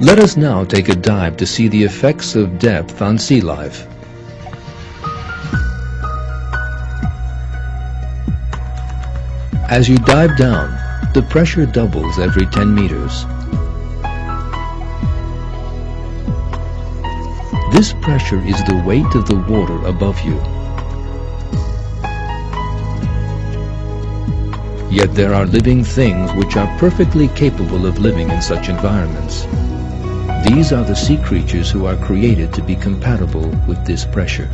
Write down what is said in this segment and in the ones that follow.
Let us now take a dive to see the effects of depth on sea life. As you dive down, the pressure doubles every 10 meters. This pressure is the weight of the water above you. Yet there are living things which are perfectly capable of living in such environments. These are the sea creatures who are created to be compatible with this pressure.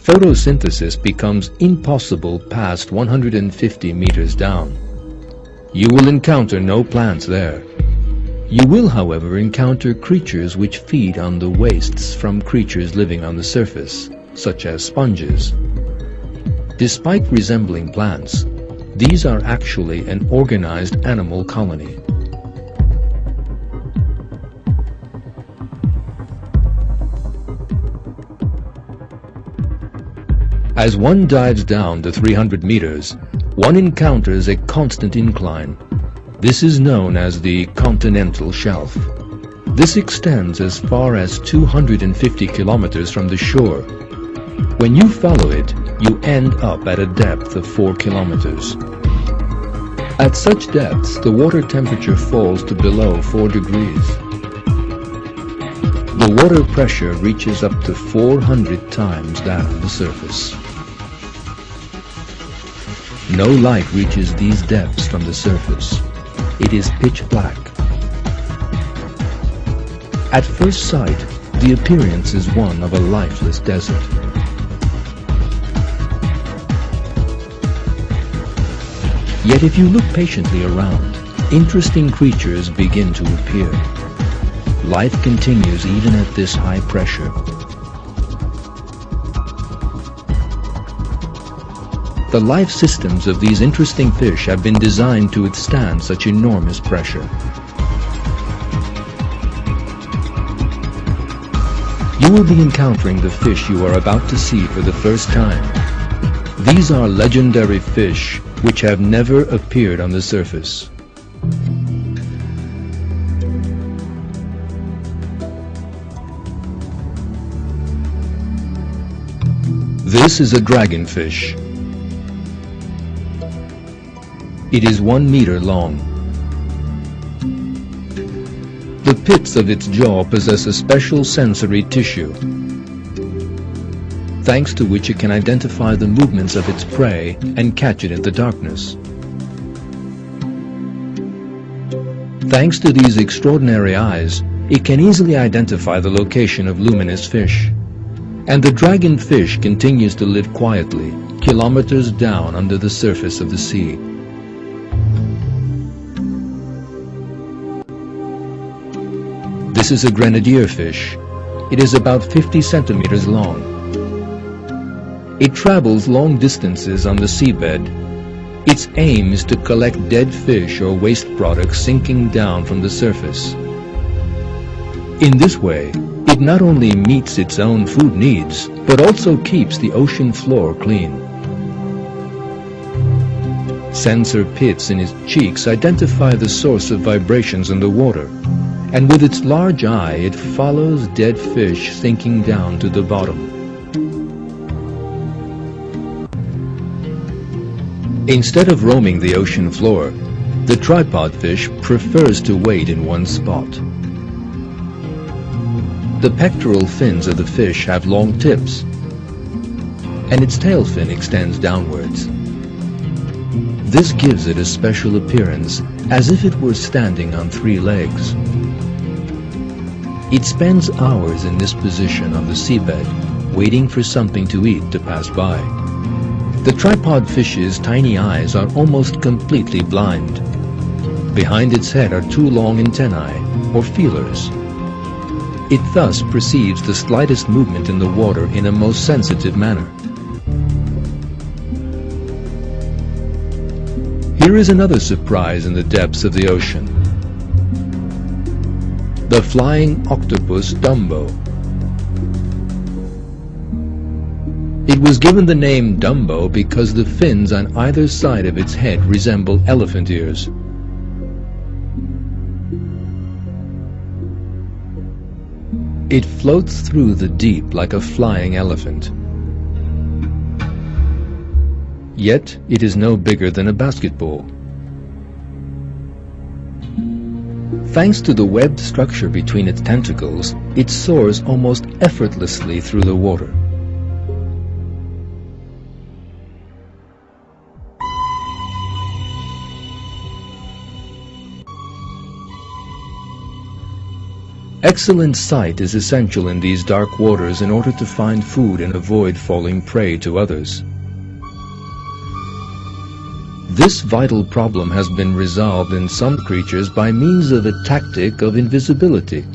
Photosynthesis becomes impossible past 150 meters down. You will encounter no plants there. You will, however, encounter creatures which feed on the wastes from creatures living on the surface, such as sponges. Despite resembling plants, these are actually an organized animal colony. As one dives down to 300 meters, one encounters a constant incline. This is known as the continental shelf. This extends as far as 250 kilometers from the shore. When you follow it, you end up at a depth of 4 kilometers. At such depths, the water temperature falls to below 4 degrees. The water pressure reaches up to 400 times that on the surface. No light reaches these depths from the surface. It is pitch black. At first sight, the appearance is one of a lifeless desert. Yet if you look patiently around, interesting creatures begin to appear. Life continues even at this high pressure. The life systems of these interesting fish have been designed to withstand such enormous pressure. You will be encountering the fish you are about to see for the first time. These are legendary fish which have never appeared on the surface. This is a dragonfish. It is 1 meter long. The pits of its jaw possess a special sensory tissue, thanks to which it can identify the movements of its prey and catch it in the darkness. Thanks to these extraordinary eyes, it can easily identify the location of luminous fish. And the dragonfish continues to live quietly, kilometers down under the surface of the sea. This is a grenadier fish. It is about 50 centimeters long. It travels long distances on the seabed. Its aim is to collect dead fish or waste products sinking down from the surface. In this way, it not only meets its own food needs, but also keeps the ocean floor clean. Sensor pits in its cheeks identify the source of vibrations in the water, and with its large eye it follows dead fish sinking down to the bottom. Instead of roaming the ocean floor, the tripod fish prefers to wait in one spot. The pectoral fins of the fish have long tips, and its tail fin extends downwards. This gives it a special appearance, as if it were standing on 3 legs. It spends hours in this position on the seabed, waiting for something to eat to pass by. The tripod fish's tiny eyes are almost completely blind. Behind its head are 2 long antennae, or feelers. It thus perceives the slightest movement in the water in a most sensitive manner. Here is another surprise in the depths of the ocean. The flying octopus Dumbo. It was given the name Dumbo because the fins on either side of its head resemble elephant ears. It floats through the deep like a flying elephant. Yet it is no bigger than a basketball. Thanks to the webbed structure between its tentacles, it soars almost effortlessly through the water. Excellent sight is essential in these dark waters in order to find food and avoid falling prey to others. This vital problem has been resolved in some creatures by means of a tactic of invisibility.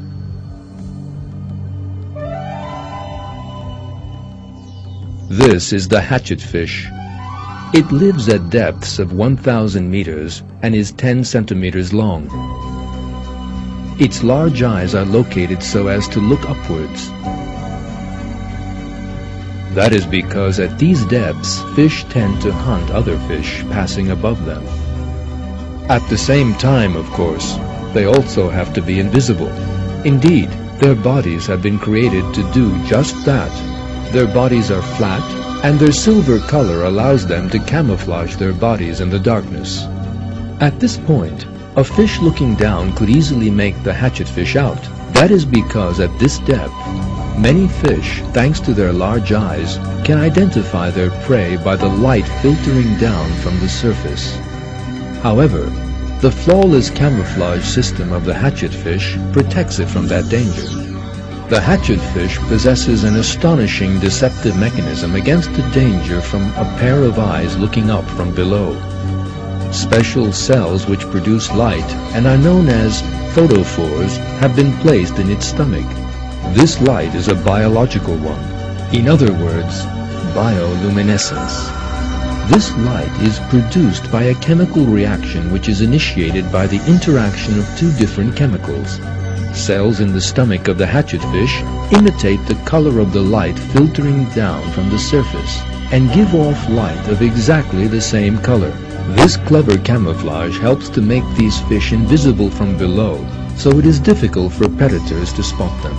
This is the hatchetfish. It lives at depths of 1,000 meters and is 10 centimeters long. Its large eyes are located so as to look upwards. That is because at these depths, fish tend to hunt other fish passing above them. At the same time, of course, they also have to be invisible. Indeed, their bodies have been created to do just that. Their bodies are flat, and their silver color allows them to camouflage their bodies in the darkness. At this point, a fish looking down could easily make the hatchetfish out. That is because at this depth, many fish, thanks to their large eyes, can identify their prey by the light filtering down from the surface. However, the flawless camouflage system of the hatchetfish protects it from that danger. The hatchetfish possesses an astonishing deceptive mechanism against the danger from a pair of eyes looking up from below. Special cells which produce light and are known as photophores have been placed in its stomach. This light is a biological one. In other words, bioluminescence. This light is produced by a chemical reaction which is initiated by the interaction of two different chemicals. Cells in the stomach of the hatchetfish imitate the color of the light filtering down from the surface and give off light of exactly the same color. This clever camouflage helps to make these fish invisible from below, so it is difficult for predators to spot them.